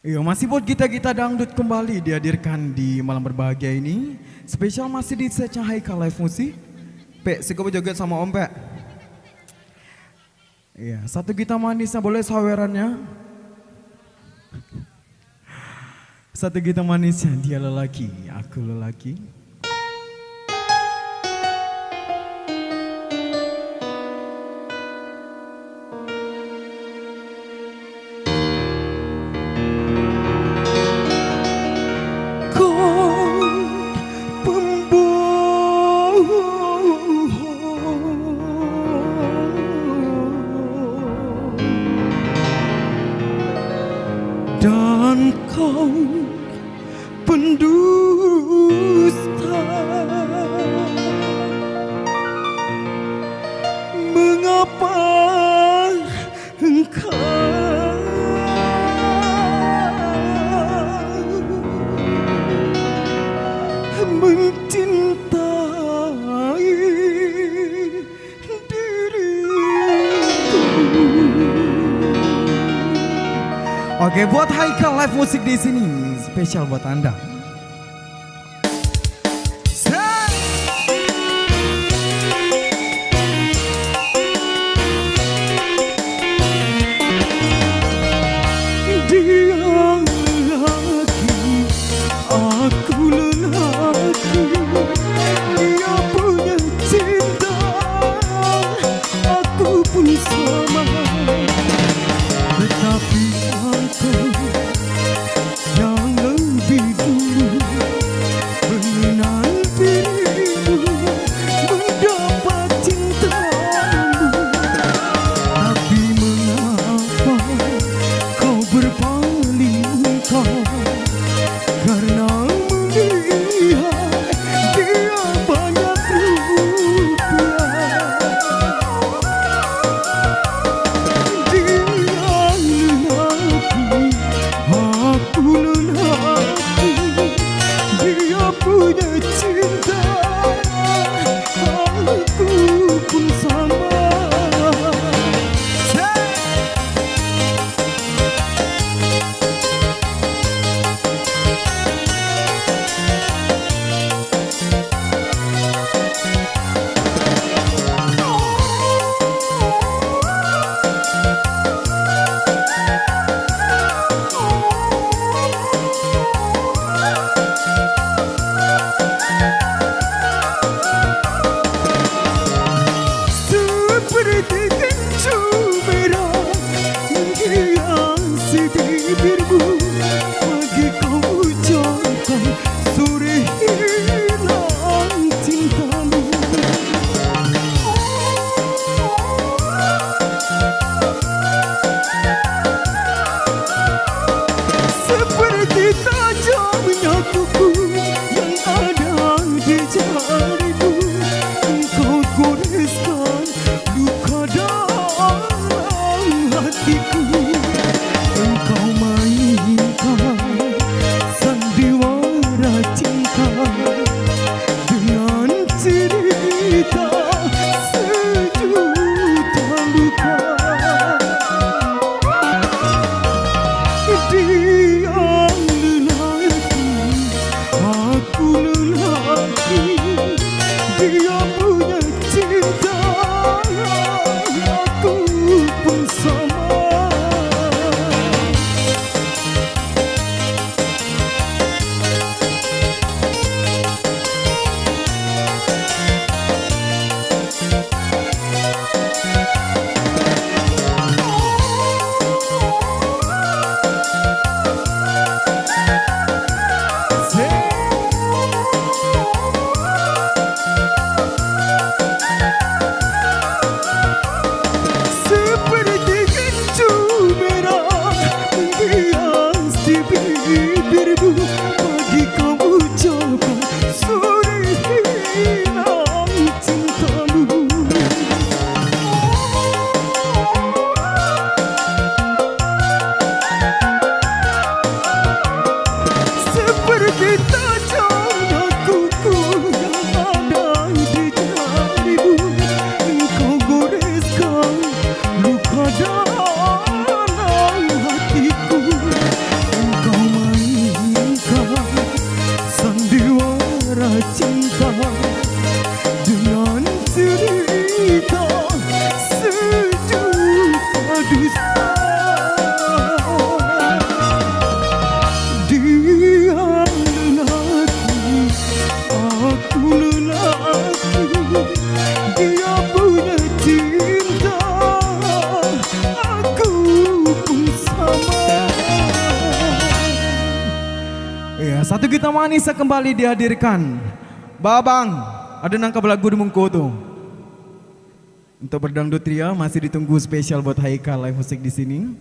Iya, masih buat kita dangdut kembali dihadirkan di malam berbahagia ini. Spesial masih di Secha Haikal Live Musik. Pek, sikopo joget sama Om Pek. Iya, satu kita manisnya boleh sawerannya. Satu kita manisnya, dia lelaki, aku lelaki. Dan kau pendusta, mengapa engkau mencintai diriku? Oke, buat Haikal Live Musik di sini spesial buat Anda. Dia lelaki, aku lelaki. Dia punya cinta, aku pun sama. Tetapi aku yang lebih dulu mengenal dirimu, mendapat cintamu. Tapi mengapa kau berpaling kau? Karena melihat dia banyak rupiah. Dia lelaki, aku lelaki. Dia punya cinta, aku pun sama. Seperti kencur merah menghiasi bibirmu, pagi kau ucapkan, sore hilang cintamu. Seperti tajamnya kuku yang ada di jarimu, engkau goreskan luka dalam hatiku. Engkau main Satu gitar manis kembali dihadirkan. Babang, ada nangka belagu di mungko tuh. Untuk berdangdut ria masih ditunggu spesial buat Haikal live musik di sini.